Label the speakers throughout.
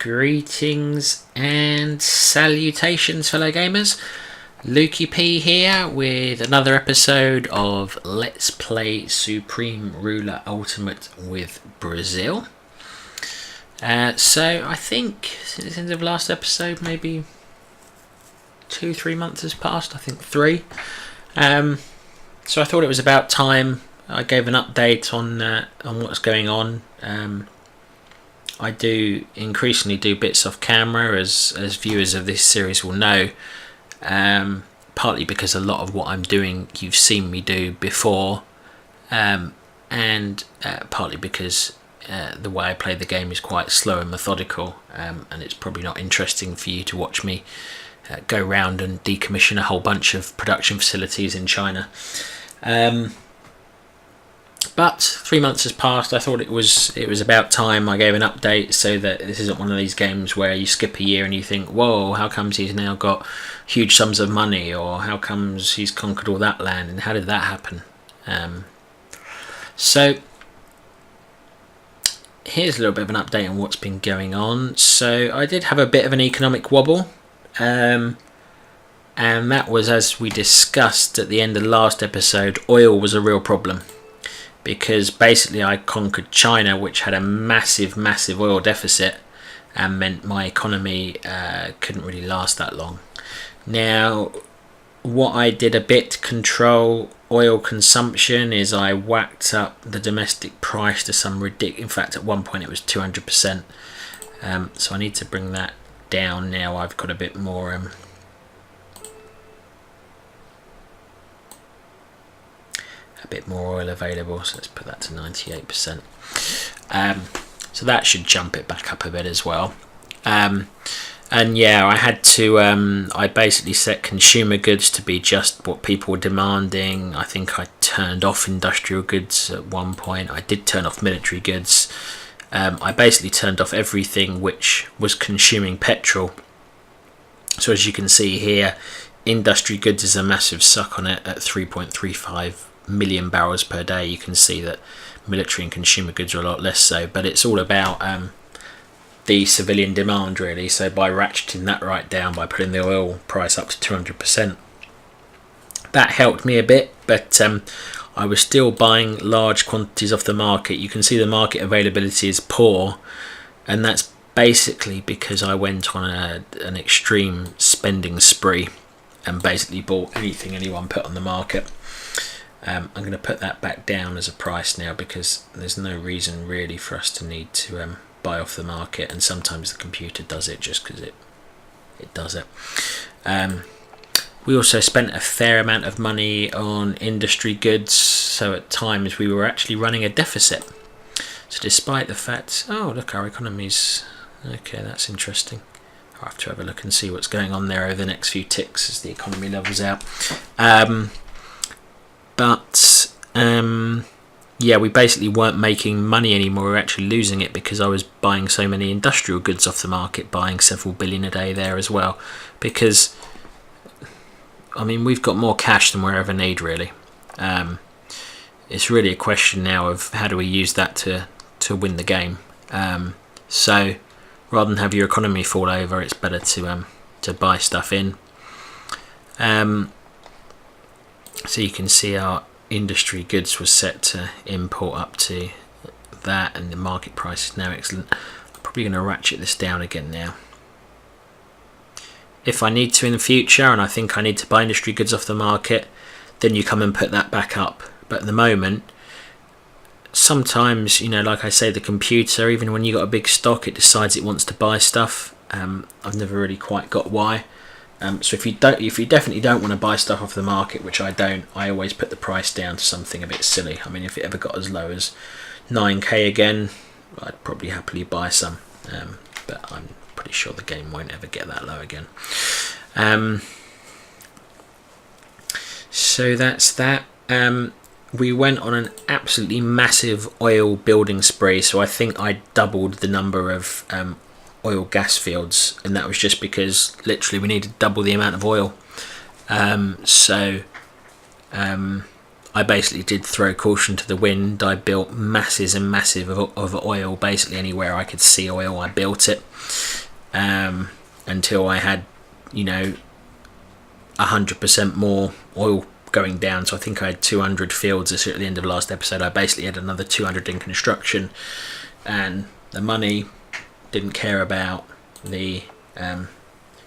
Speaker 1: Greetings and salutations, fellow gamers. Lukey P here with another episode of Let's Play Supreme Ruler Ultimate with Brazil. So I think since the end of last episode, maybe 2-3 months has passed. I think 3. So I thought it was about time I gave an update on what's going on. I do increasingly do bits off camera, as viewers of this series will know, partly because a lot of what I'm doing you've seen me do before, and partly because the way I play the game is quite slow and methodical, and it's probably not interesting for you to watch me go round and decommission a whole bunch of production facilities in China. But 3 months has passed. I thought it was about time I gave an update, so that this isn't one of these games where you skip a year and you think, whoa, how comes he's now got huge sums of money, or how comes he's conquered all that land, and how did that happen? So here's a little bit of an update on what's been going on. So I did have a bit of an economic wobble, and that was, as we discussed at the end of the last episode, oil was a real problem. Because basically I conquered China, which had a massive oil deficit, and meant my economy couldn't really last that long. Now, what I did a bit to control oil consumption is I whacked up the domestic price to some ridiculous. In fact, at one point it was 200%. So I need to bring that down now. I've got a bit more. A bit more oil available, so let's put that to 98%. So that should jump it back up a bit as well. And yeah, I had to I basically set consumer goods to be just what people were demanding. I think I turned off industrial goods at one point. I did turn off military goods. I basically turned off everything which was consuming petrol. So as you can see here, industry goods is a massive suck on it at 3.35 million barrels per day. You can see that military and consumer goods are a lot less so, but it's all about the civilian demand really. So by ratcheting that right down, by putting the oil price up to 200%, that helped me a bit, but I was still buying large quantities off the market. You can see the market availability is poor, and that's basically because I went on an extreme spending spree and basically bought anything anyone put on the market. I'm going to put that back down as a price now, because there's no reason really for us to need to buy off the market, and sometimes the computer does it just because it does it. We also spent a fair amount of money on industry goods, so at times we were actually running a deficit. So despite the fact, oh look, our economy's okay, that's interesting. I'll have to have a look and see what's going on there over the next few ticks as the economy levels out. But yeah, we basically weren't making money anymore. We were actually losing it because I was buying so many industrial goods off the market, buying several billion a day there as well. Because, I mean, we've got more cash than we ever need really. It's really a question now of how do we use that to win the game. So rather than have your economy fall over, it's better to buy stuff in. So you can see our industry goods was set to import up to that, and the market price is now excellent. I'm probably going to ratchet this down again now. If I need to in the future, and I think I need to buy industry goods off the market, then you come and put that back up. But at the moment, sometimes, you know, like I say, the computer, even when you got a big stock, it decides it wants to buy stuff. I've never really quite got why. So if you definitely don't want to buy stuff off the market, which I don't, I always put the price down to something a bit silly. I mean, if it ever got as low as 9k again, I'd probably happily buy some, but I'm pretty sure the game won't ever get that low again. So that's that. We went on an absolutely massive oil building spree, so I think I doubled the number of oil gas fields, and that was just because literally we needed double the amount of oil. So I I basically did throw caution to the wind. I built masses and massive of oil. Basically anywhere I could see oil, I built it, until I had, 100% more oil going down. So I think I had 200 fields at the end of last episode. I basically had another 200 in construction, and the money didn't care about the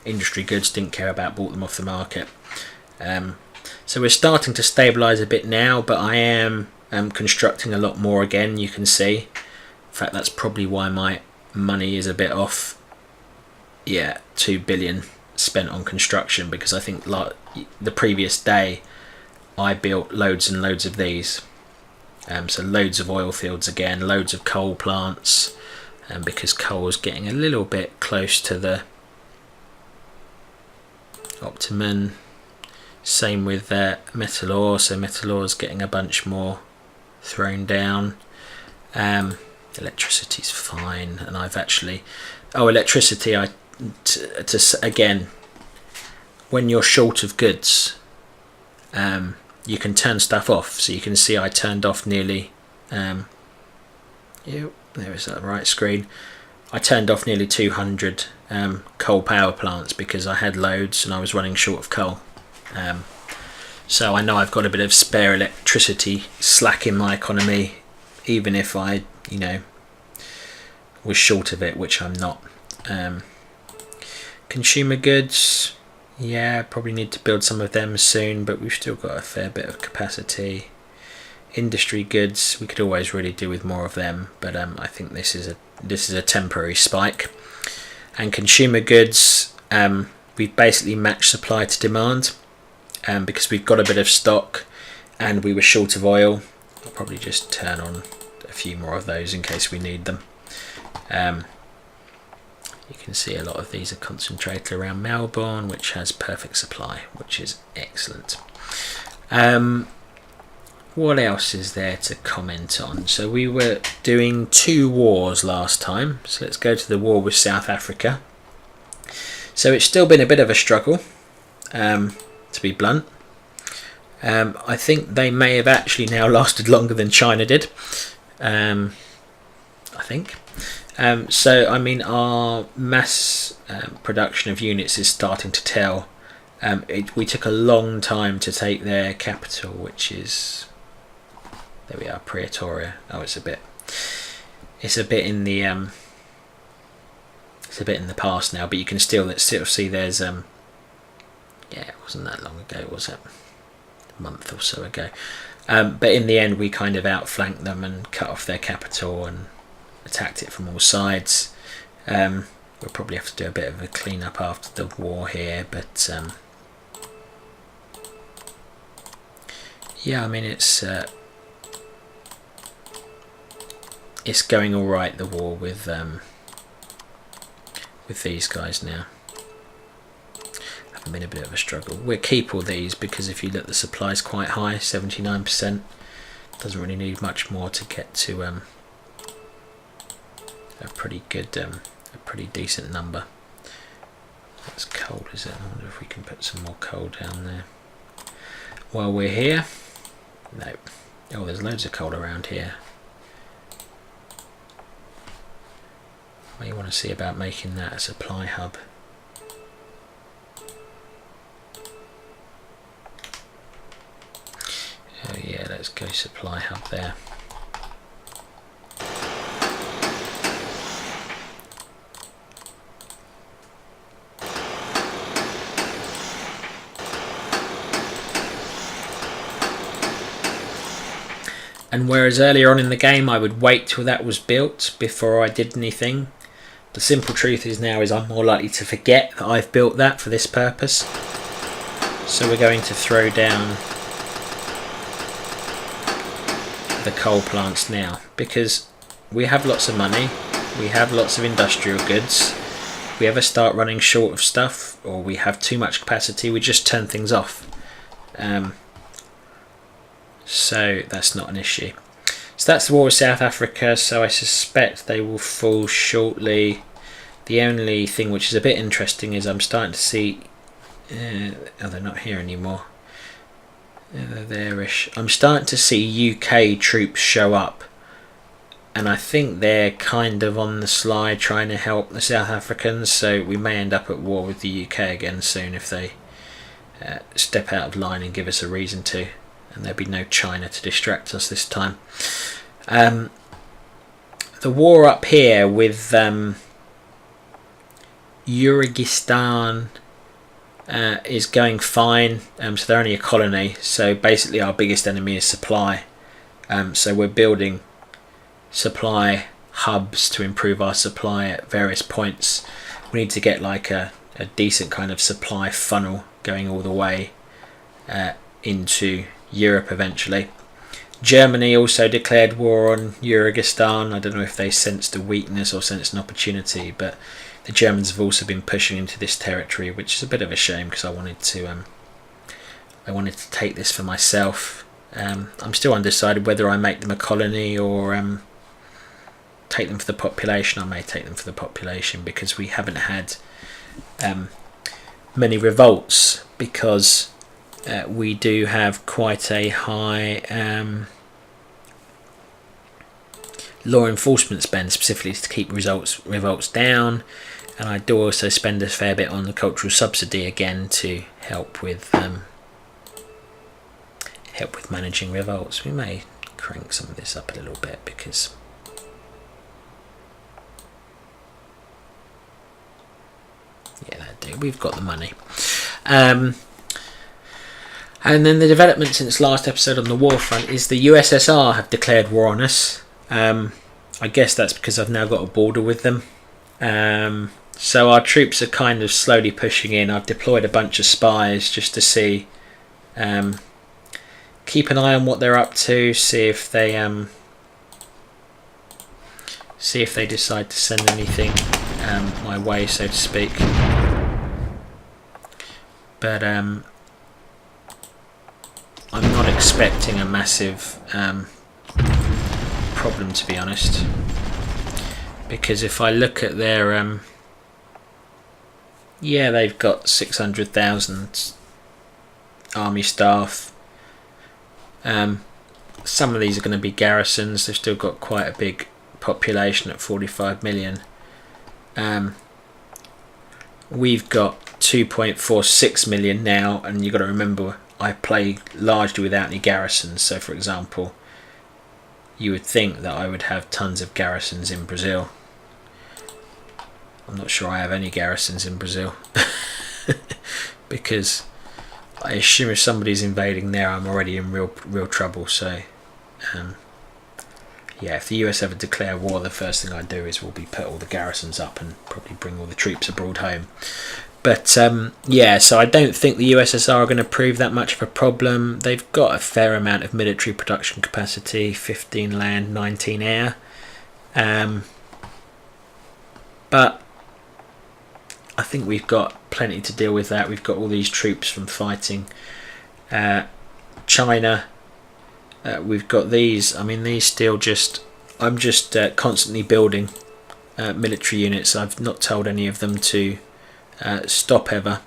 Speaker 1: industry goods, didn't care about, bought them off the market. So we're starting to stabilise a bit now, but I am constructing a lot more again, you can see. In fact, that's probably why my money is a bit off. Yeah, 2 billion spent on construction, because I think like the previous day I built loads and loads of these. So loads of oil fields again, loads of coal plants, because coal is getting a little bit close to the optimum. Same with metal ore, so metal ore is getting a bunch more thrown down. Electricity's fine, and I've actually electricity, again, when you're short of goods, you can turn stuff off. So you can see I turned off nearly there is that right screen. I turned off nearly 200 coal power plants because I had loads and I was running short of coal. So I know I've got a bit of spare electricity slack in my economy, even if I, was short of it, which I'm not. Consumer goods, yeah, probably need to build some of them soon, but we've still got a fair bit of capacity. Industry goods, we could always really do with more of them, but I think this is a temporary spike. And consumer goods, we've basically matched supply to demand. Because we've got a bit of stock and we were short of oil. I'll probably just turn on a few more of those in case we need them. You can see a lot of these are concentrated around Melbourne, which has perfect supply, which is excellent. What else is there to comment on? So we were doing 2 wars last time, so let's go to the war with South Africa. So it's still been a bit of a struggle, to be blunt. I think they may have actually now lasted longer than China did. I think. So I mean, our mass production of units is starting to tell. We took a long time to take their capital, which is, there we are, Pretoria. Oh, it's a bit in the past now, but you can still see there's yeah, it wasn't that long ago, was it? A month or so ago. But in the end, we kind of outflanked them and cut off their capital and attacked it from all sides. We'll probably have to do a bit of a clean up after the war here, but yeah, I mean it's going all right, the war with these guys now. Been a bit of a struggle. We'll keep all these because if you look, the supply is quite high, 79%. Doesn't really need much more to get to a pretty good, a pretty decent number. That's cold, is it? I wonder if we can put some more coal down there while we're here. No. Oh, there's loads of coal around here. What do you want to see about making that a supply hub? Oh yeah, let's go supply hub there. And whereas earlier on in the game I would wait till that was built before I did anything, the simple truth is now I'm more likely to forget that I've built that for this purpose. So we're going to throw down the coal plants now, because we have lots of money, we have lots of industrial goods. If we ever start running short of stuff or we have too much capacity, we just turn things off. So that's not an issue. So that's the war with South Africa, so I suspect they will fall shortly. The only thing which is a bit interesting is I'm starting to see oh, they're not here anymore. there-ish. I'm starting to see UK troops show up, and I think they're kind of on the slide trying to help the South Africans, so we may end up at war with the UK again soon if they step out of line and give us a reason to, and there'll be no China to distract us this time. The war up here with Uyghuristan is going fine, so they're only a colony, so basically our biggest enemy is supply, so we're building supply hubs to improve our supply at various points. We need to get like a decent kind of supply funnel going all the way into Europe eventually. Germany also declared war on Uyghuristan. I don't know if they sensed a weakness or sensed an opportunity, but the Germans have also been pushing into this territory, which is a bit of a shame because I wanted to take this for myself. I'm still undecided whether I make them a colony or take them for the population. I may take them for the population because we haven't had many revolts, because we do have quite a high law enforcement spend, specifically to keep revolts down, and I do also spend a fair bit on the cultural subsidy again to help with managing revolts. We may crank some of this up a little bit because that'll do. We've got the money. And then the development since last episode on the war front is the USSR have declared war on us. I guess that's because I've now got a border with them. So our troops are kind of slowly pushing in. I've deployed a bunch of spies just to see, keep an eye on what they're up to, see if they decide to send anything my way, so to speak. But I'm not expecting a massive problem, to be honest, because if I look at their they've got 600,000 army staff. Some of these are going to be garrisons. They've still got quite a big population at 45 million. We've got 2.46 million now, and you've got to remember I play largely without any garrisons. So for example, you would think that I would have tons of garrisons in Brazil. I'm not sure I have any garrisons in Brazil because I assume if somebody's invading there, I'm already in real trouble. So if the US ever declare war, the first thing I do will be put all the garrisons up and probably bring all the troops abroad home. But so I don't think the USSR are going to prove that much of a problem. They've got a fair amount of military production capacity, 15 land, 19 air. But I think we've got plenty to deal with that. We've got all these troops from fighting China. We've got these. I mean, these still just... I'm just constantly building military units. I've not told any of them to stop ever.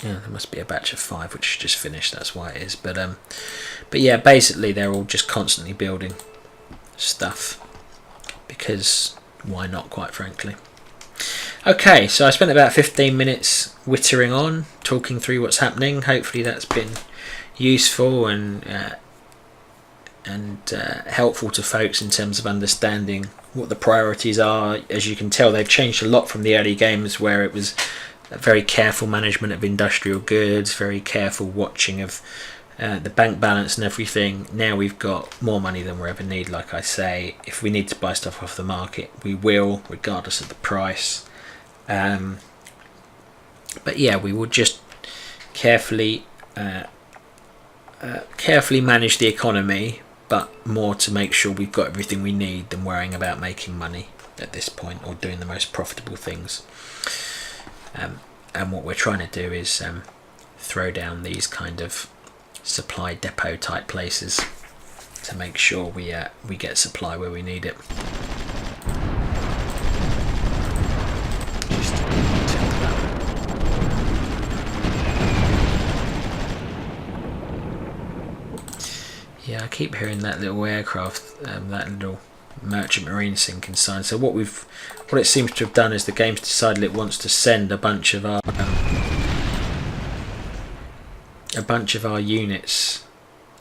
Speaker 1: There must be a batch of 5 which just finished. That's why it is. But yeah, basically they're all just constantly building stuff because why not? Quite frankly. Okay, so I spent about 15 minutes whittering on, talking through what's happening. Hopefully that's been useful and helpful to folks in terms of understanding what the priorities are. As you can tell, they've changed a lot from the early games where it was a very careful management of industrial goods, very careful watching of the bank balance and everything. Now we've got more money than we ever need, like I say. If we need to buy stuff off the market, we will, regardless of the price. But yeah, we will just carefully manage the economy, but more to make sure we've got everything we need than worrying about making money at this point or doing the most profitable things. And what we're trying to do is throw down these kind of supply depot type places to make sure we get supply where we need it. Yeah, I keep hearing that little aircraft, that little merchant marine sinking sign. So what it seems to have done is the game's decided it wants to send a bunch of our units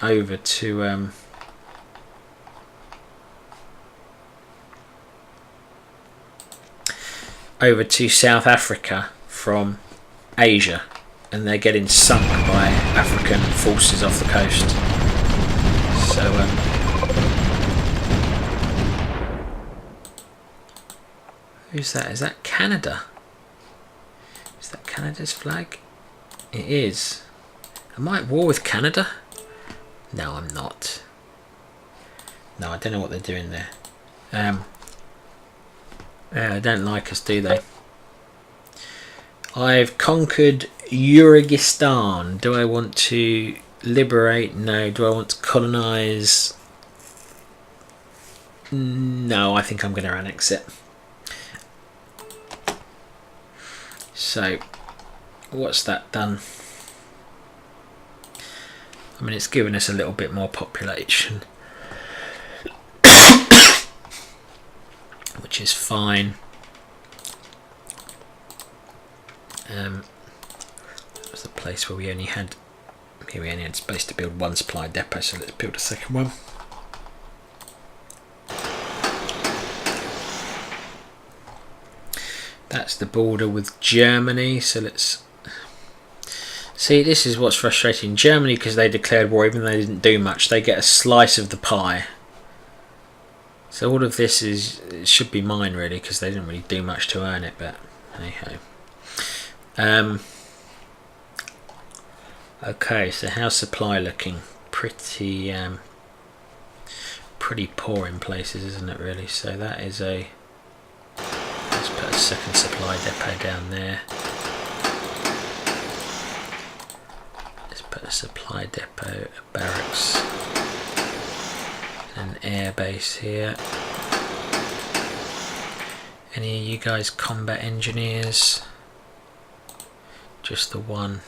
Speaker 1: over to South Africa from Asia, and they're getting sunk by African forces off the coast. So who's that? Is that Canada? Is that Canada's flag? It is. Am I at war with Canada? No, I'm not. No, I don't know what they're doing there. They don't like us, do they? I've conquered Uyghuristan. Do I want to liberate? No. Do I want to colonise? No, I think I'm going to annex it. So, what's that done? I mean, it's given us a little bit more population, which is fine. That was the place where we only had space to build one supply depot, so let's build a second one. That's the border with Germany, so let's see. This is what's frustrating. Germany, because they declared war even though they didn't do much, they get a slice of the pie. So all of this should be mine really, because they didn't really do much to earn it, but hey ho. Okay, so how's supply looking? Pretty poor in places, isn't it really? So that is let's put a second supply depot down there. Let's put a supply depot, a barracks, an air base here. Any of you guys combat engineers? Just the one.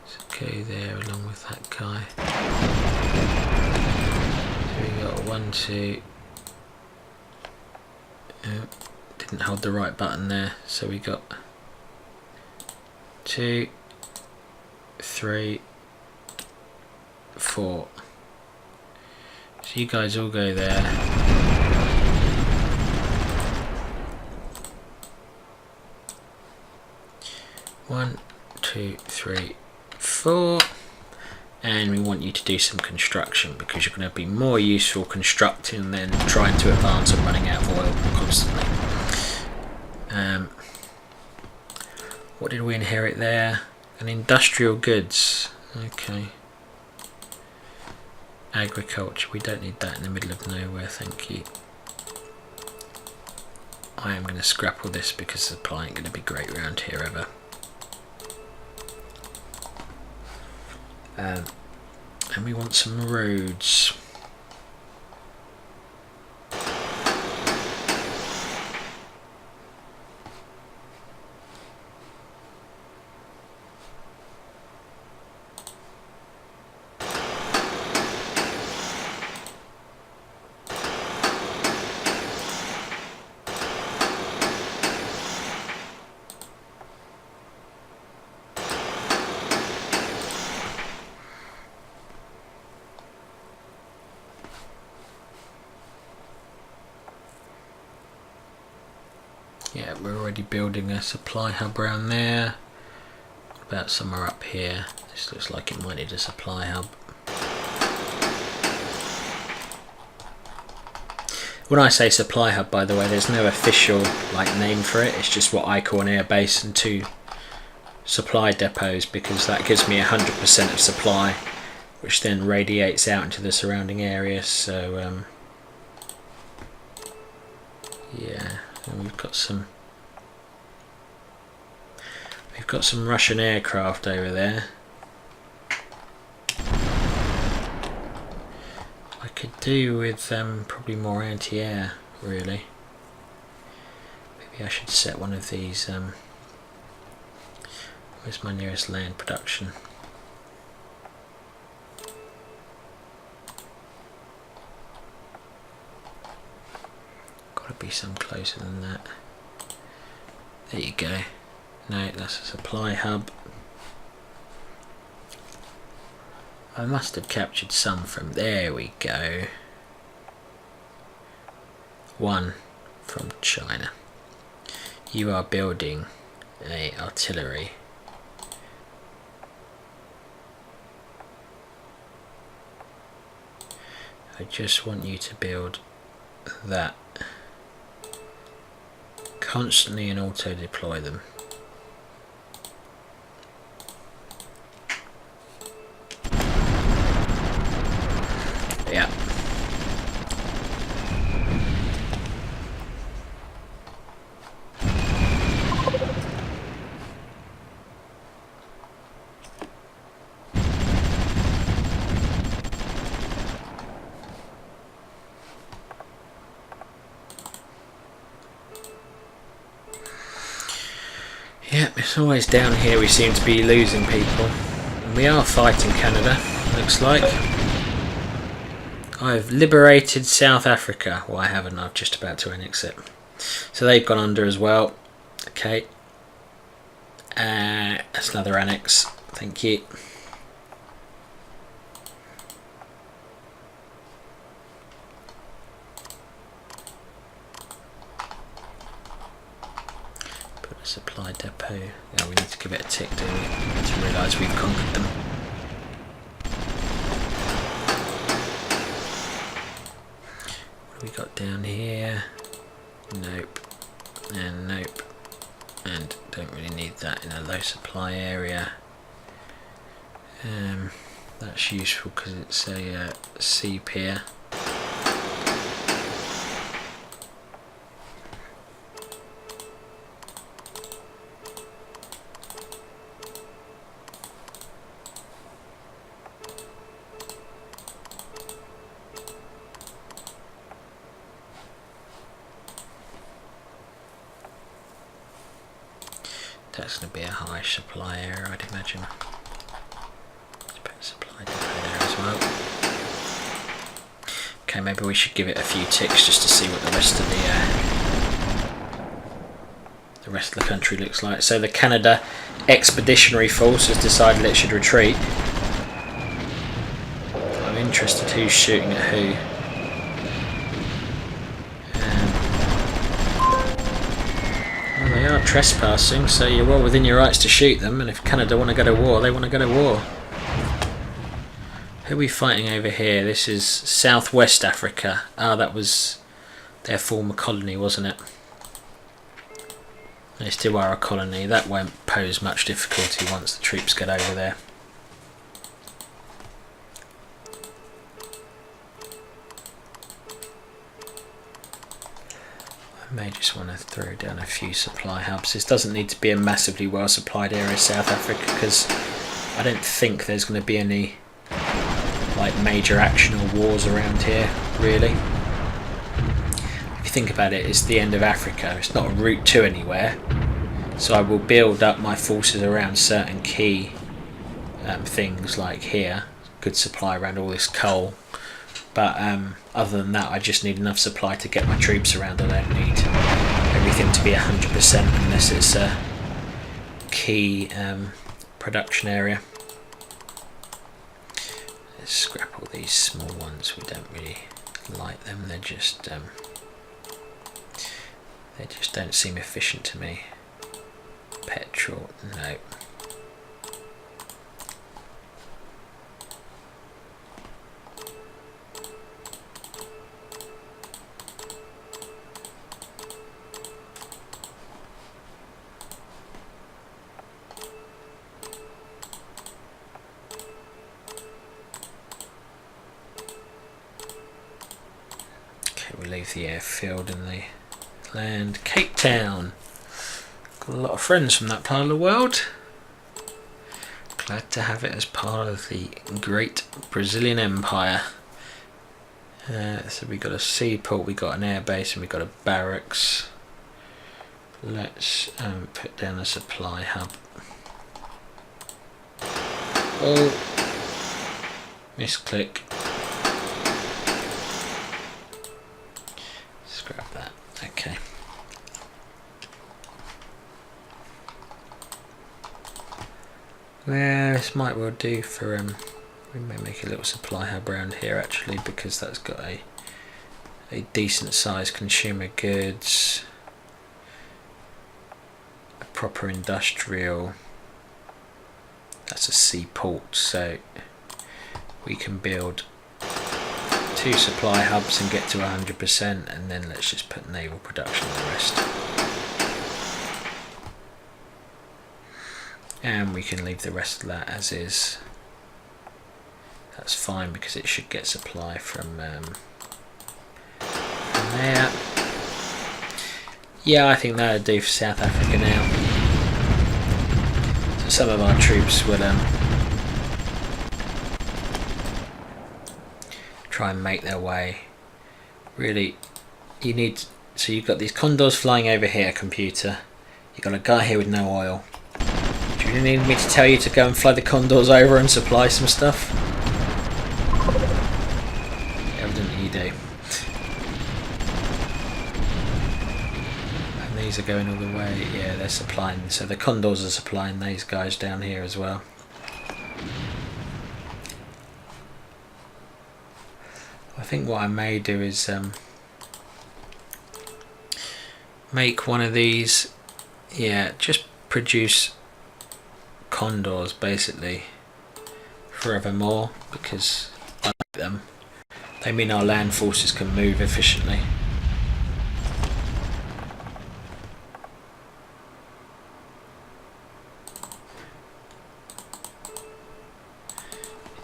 Speaker 1: Let's go there along with that guy. So we got 1, 2. Didn't hold the right button there, so we got 2, 3, 4. So you guys all go there. One, 2, 3, 4, and we want you to do some construction because you're going to be more useful constructing than trying to advance and running out of oil constantly. What did we inherit there? An industrial goods. Okay. Agriculture. We don't need that in the middle of nowhere, thank you. I am going to scrap all this because supply ain't going to be great around here ever. And we want some roads. Yeah, we're already building a supply hub around there. What about somewhere up here? This looks like it might need a supply hub. When I say supply hub, by the way, there's no official name for it. It's just what I call an air base and 2 supply depots, because that gives me 100% of supply, which then radiates out into the surrounding area. So yeah. And we've got some Russian aircraft over there. I could do with probably more anti-air, really. Maybe I should set one of these Where's my nearest land production? Gotta be some closer than that. There you go. No, that's a supply hub. I must have captured some from there. We go. One from China. You are building a artillery. I just want you to build that constantly and auto deploy them. Yeah. Yep, it's always down here we seem to be losing people. And we are fighting Canada, looks like. I've liberated South Africa. Well, I haven't, I'm just about to annex it. So they've gone under as well. Okay. That's another annex. Thank you. Supply depot. Yeah, we need to give it a tick, do we? To realise we've conquered them. What have we got down here? Nope. And nope. And don't really need that in a low supply area. That's useful because it's a sea pier. That's going to be a high supply area, I'd imagine. Let's put a supply depot there as well. Okay, maybe we should give it a few ticks just to see what the rest of the country looks like. So the Canada Expeditionary Force has decided it should retreat. I'm interested who's shooting at who. They are trespassing, so you're well within your rights to shoot them, and if Canada want to go to war, they want to go to war. Who are we fighting over here? This is Southwest Africa. Ah, that was their former colony, wasn't it? They still are a colony. That won't pose much difficulty once the troops get over there. I may just want to throw down a few supply hubs. This doesn't need to be a massively well supplied area, South Africa, because I don't think there's going to be any like major action or wars around here, really. If you think about it, it's the end of Africa. It's not a route to anywhere. So I will build up my forces around certain key things like here. Good supply around all this coal. But other than that, I just need enough supply to get my troops around. I don't need everything to be 100% unless it's a key production area. Let's scrap all these small ones. We don't really like them. They just don't seem efficient to me. Petrol, no. We'll leave the airfield and the land. Cape Town. Got a lot of friends from that part of the world. Glad to have it as part of the great Brazilian Empire. So we got a seaport, we got an airbase, and we got a barracks. Let's put down a supply hub. Oh, misclick. Scrap that. Okay. Well, this might well do for we may make a little supply hub around here actually, because that's got a decent sized consumer goods, a proper industrial, that's a seaport, so we can build 2 supply hubs and get to 100%, and then let's just put naval production on the rest. And we can leave the rest of that as is. That's fine because it should get supply from there. Yeah, I think that'll do for South Africa now. So some of our troops will try and make their way. Really, you need. So you've got these condors flying over here, computer. You've got a guy here with no oil. Do you need me to tell you to go and fly the condors over and supply some stuff? Evidently you do. And these are going all the way. Yeah, they're supplying. So the condors are supplying these guys down here as well. I think what I may do is make one of these. Yeah, just produce condors basically forevermore, because I like them. They mean our land forces can move efficiently.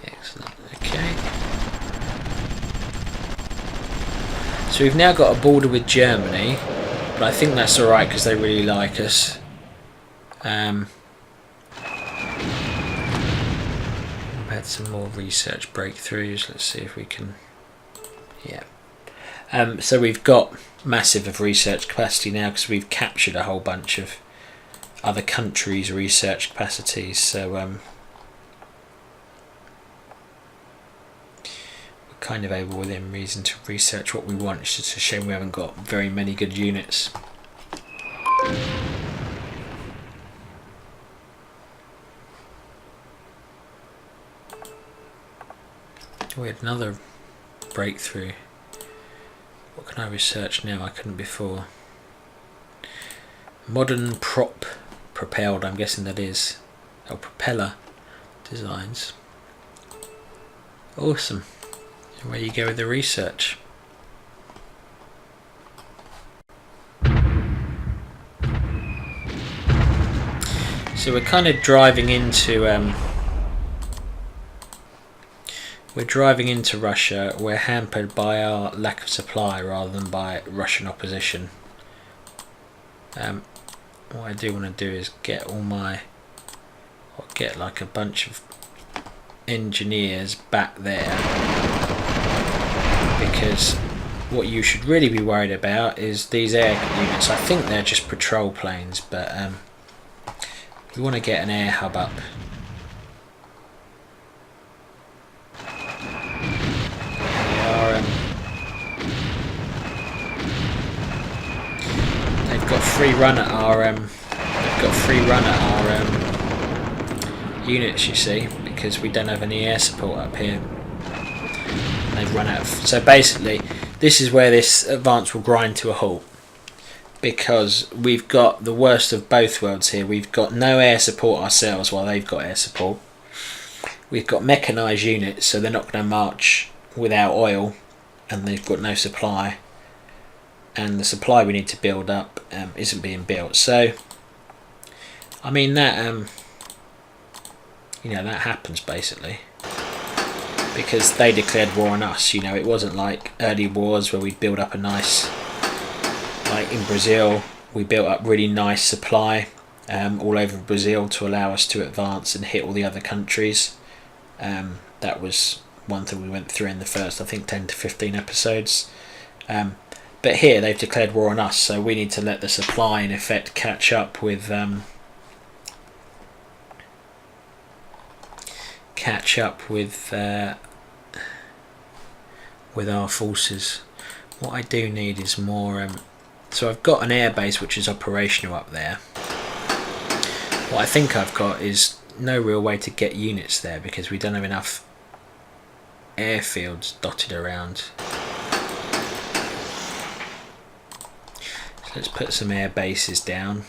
Speaker 1: Excellent. Okay. So we've now got a border with Germany, but I think that's alright because they really like us. Had some more research breakthroughs. Let's see if we can. Yeah. So we've got massive of research capacity now because we've captured a whole bunch of other countries' research capacities. So we're kind of able within reason to research what we want. It's just a shame we haven't got very many good units. We had another breakthrough. What can I research now? I couldn't before. Modern propelled, I'm guessing that is. Oh, propeller designs. Awesome. Where you go with the research. So we're kind of driving into Russia. We're hampered by our lack of supply rather than by Russian opposition. What I do want to do is get like a bunch of engineers back there, because what you should really be worried about is these air units. I think they're just patrol planes, but we want to get an air hub up. They've got free run at our units, you see, because we don't have any air support up here. They've run out of, so basically this is where this advance will grind to a halt, because we've got the worst of both worlds here. We've got no air support ourselves while they've got air support. We've got mechanised units, so they're not going to march without oil, and they've got no supply, and the supply we need to build up isn't being built. So I mean that that happens basically because they declared war on us. It wasn't like early wars where we'd build up a nice, like in Brazil we built up really nice supply all over Brazil to allow us to advance and hit all the other countries. That was one thing we went through in the first, I think, 10 to 15 episodes. But here they've declared war on us, so we need to let the supply in effect catch up with catch up with our forces. What I do need is more. So I've got an airbase which is operational up there. What I think I've got is no real way to get units there because we don't have enough airfields dotted around. So let's put some air bases down.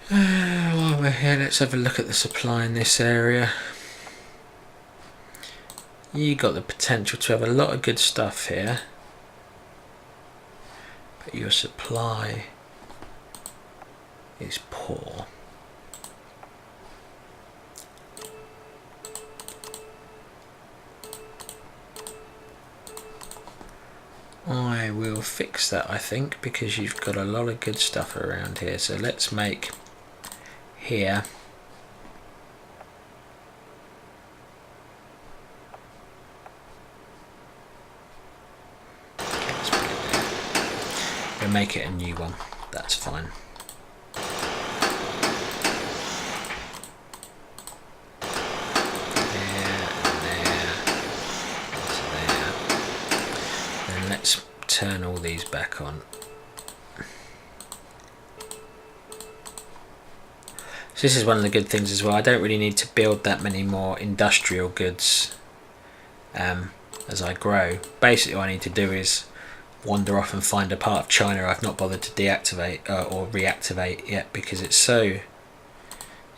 Speaker 1: While we're here, let's have a look at the supply in this area. You got the potential to have a lot of good stuff here, but your supply is poor. I will fix that, I think, because you've got a lot of good stuff around here. So let's make here we'll make it a new one, that's fine. Then let's turn all these back on. So this is one of the good things as well. I don't really need to build that many more industrial goods as I grow. Basically all I need to do is wander off and find a part of China I've not bothered to deactivate or reactivate yet, because it's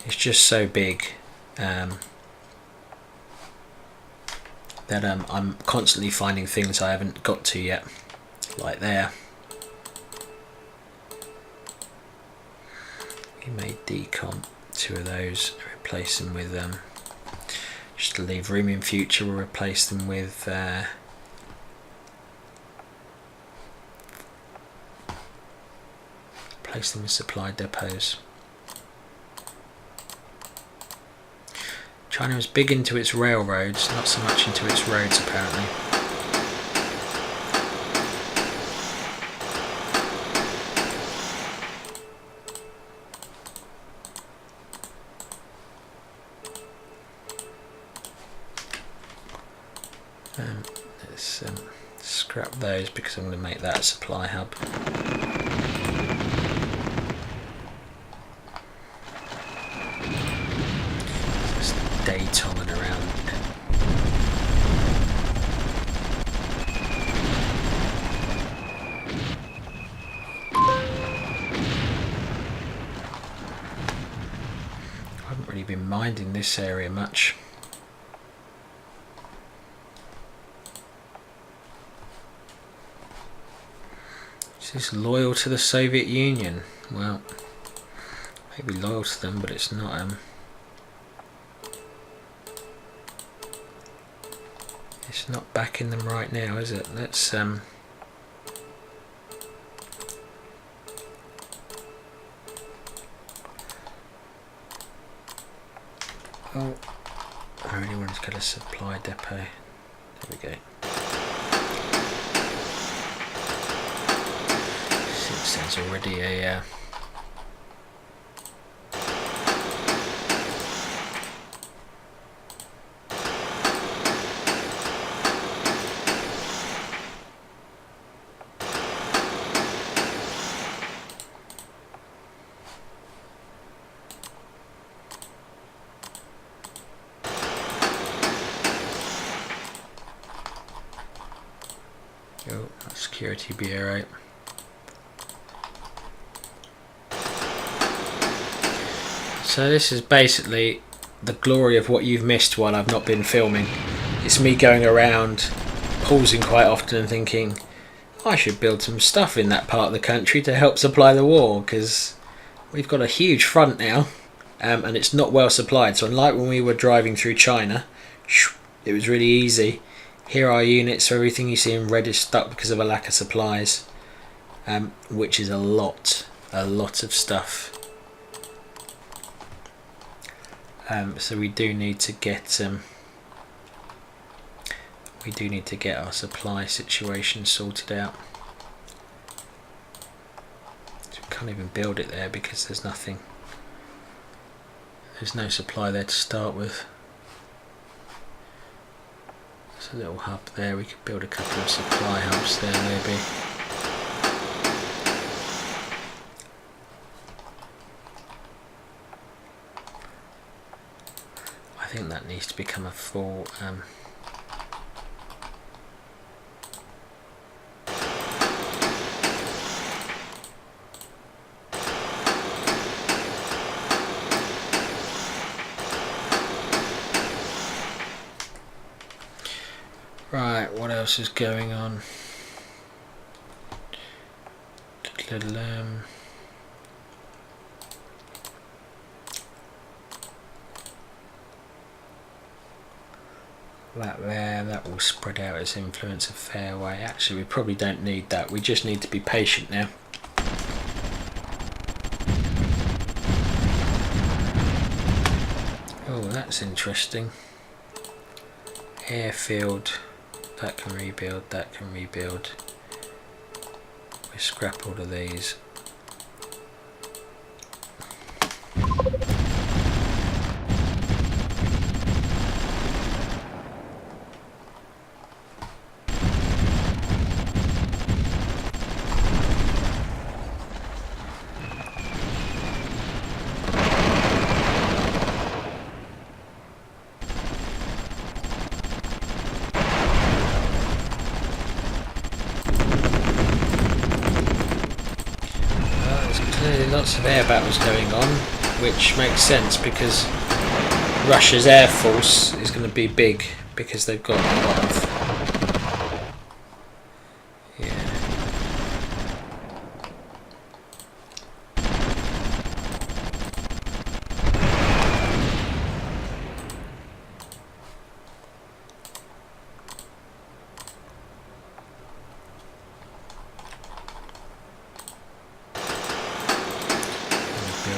Speaker 1: just so big that I'm constantly finding things I haven't got to yet, like there. We may decomp 2 of those, replace them with just to leave room in future. We'll replace them with place them in supply depots. China is big into its railroads, not so much into its roads apparently. Let's scrap those because I'm going to make that a supply hub. Just day-tomming around. I haven't really been minding this area much. Is loyal to the Soviet Union. Well, maybe loyal to them, but it's not it's not backing them right now, is it? Let's oh, I really wanted to get a supply depot. There we go. There's already a security bureau. So this is basically the glory of what you've missed while I've not been filming. It's me going around, pausing quite often and thinking, I should build some stuff in that part of the country to help supply the war, because we've got a huge front now and it's not well supplied. So unlike when we were driving through China, it was really easy. Here are units, so everything you see in red is stuck because of a lack of supplies, which is a lot of stuff. So we do need to get our supply situation sorted out. So we can't even build it there because there's nothing. There's no supply there to start with. There's a little hub there. We could build a couple of supply hubs there maybe. I think that needs to become a full right, what else is going on? That there, that will spread out its influence a fair way. Actually, we probably don't need that. We just need to be patient now. Oh, that's interesting. Airfield, that can rebuild, that can rebuild. We scrap all of these. Lots of air battles going on, which makes sense because Russia's air force is going to be big because they've got a lot of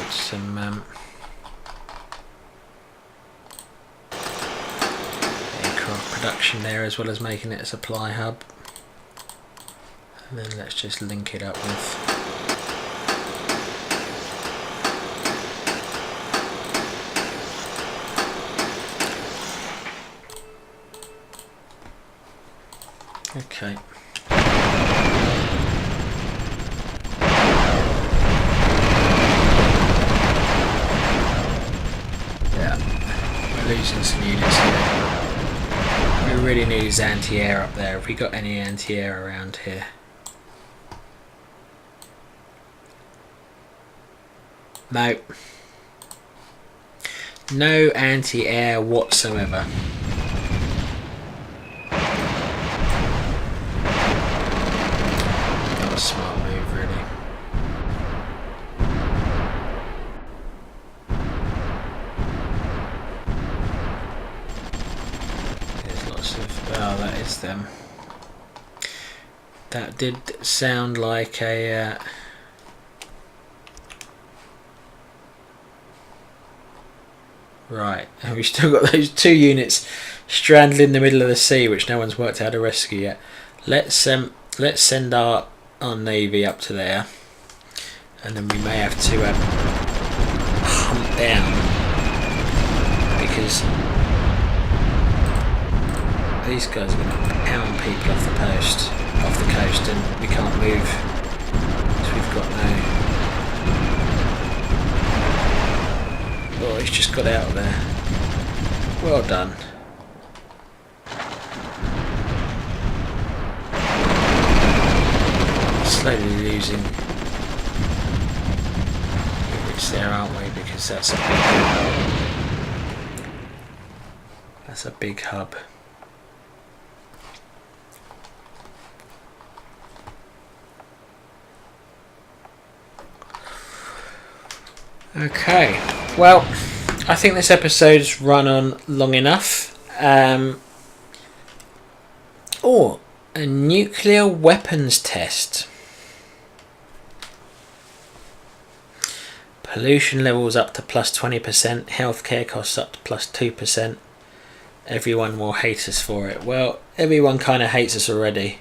Speaker 1: some aircraft production there, as well as making it a supply hub. And then let's just link it up with okay. Losing some units here. We really need his anti-air up there. Have we got any anti-air around here? No. No anti-air whatsoever. Not a smart move, really. Oh, that is them. That did sound like a right, and we've still got those two units stranded in the middle of the sea, which no one's worked out how to rescue yet. Let's send our navy up to there, and then we may have to hunt down, because these guys are going to pound people off the coast, and we can't move because we've got no. Oh, he's just got out of there. Well done. Slowly losing units there, aren't we? Because that's a big hub. Okay, well, I think this episode's run on long enough. Oh, a nuclear weapons test. Pollution levels up to plus 20%. Healthcare costs up to plus 2%. Everyone will hate us for it. Well, everyone kind of hates us already.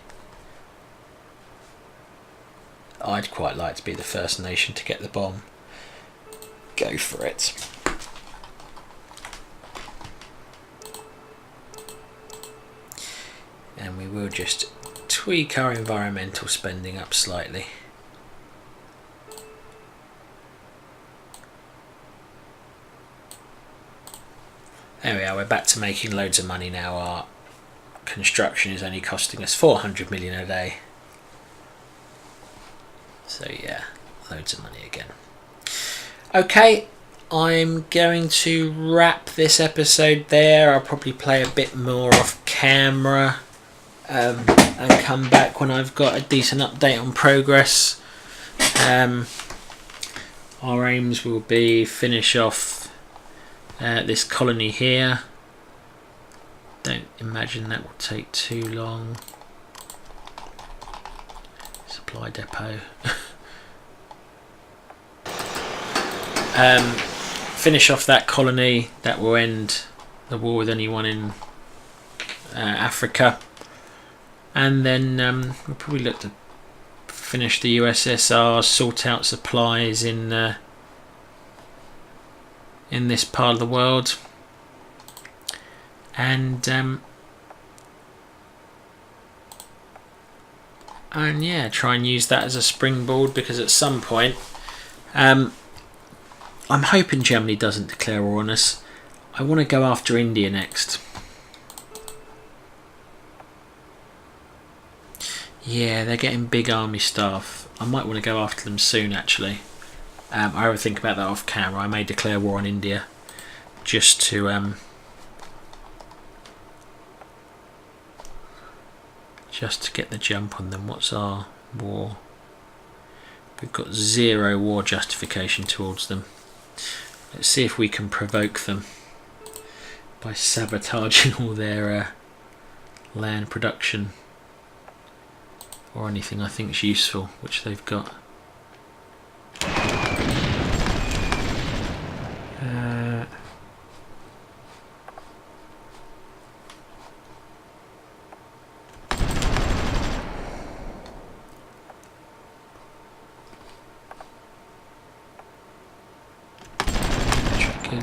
Speaker 1: I'd quite like to be the first nation to get the bomb. Go for it. And we will just tweak our environmental spending up slightly. There we are, we're back to making loads of money now. Our construction is only costing us 400 million a day. So yeah, loads of money again. Okay, I'm going to wrap this episode there. I'll probably play a bit more off camera and come back when I've got a decent update on progress. Our aims will be finish off this colony here. Don't imagine that will take too long. Supply depot. Finish off that colony. That will end the war with anyone in Africa, and then we'll probably look to finish the USSR, sort out supplies in this part of the world, and yeah, try and use that as a springboard, because at some point I'm hoping Germany doesn't declare war on us. I want to go after India next. Yeah, they're getting big army staff. I might want to go after them soon, actually. I will think about that off camera. I may declare war on India just to get the jump on them. What's our war? We've got 0 war justification towards them. Let's see if we can provoke them by sabotaging all their land production or anything I think is useful, which they've got.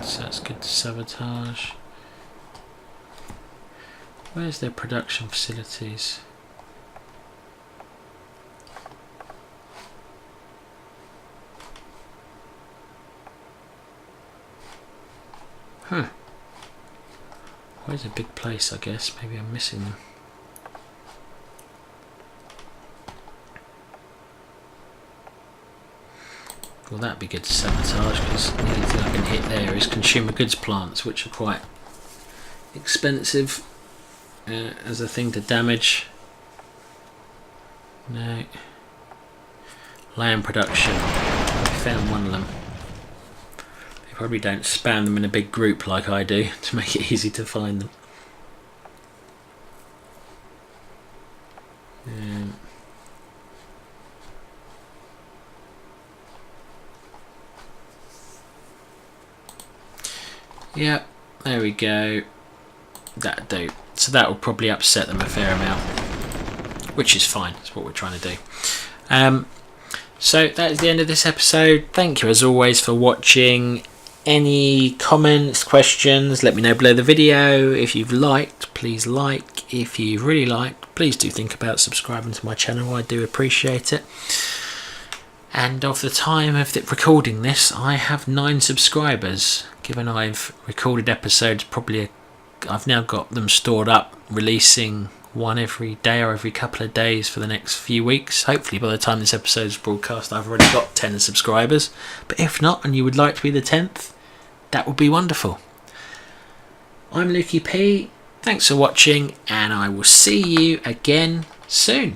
Speaker 1: So that's good to sabotage. Where's their production facilities? Where's a big place, I guess? Maybe I'm missing them. Well, that'd be good to sabotage, because the only thing I can hit there is consumer goods plants, which are quite expensive as a thing to damage. No. Land production. I found one of them. They probably don't spam them in a big group like I do to make it easy to find them. Yeah, there we go. That'll do. So that will probably upset them a fair amount, which is fine. That's what we're trying to do. So that is the end of this episode. Thank you as always for watching. Any comments, questions, let me know below the video. If you've liked, please like. If you've really liked, please do think about subscribing to my channel. I do appreciate it. And of the time of recording this, I have 9 subscribers. Given I've recorded episodes, I've now got them stored up, releasing one every day or every couple of days for the next few weeks. Hopefully by the time this episode is broadcast, I've already got 10 subscribers. But if not, and you would like to be the 10th, that would be wonderful. I'm Lukey P. Thanks for watching, and I will see you again soon.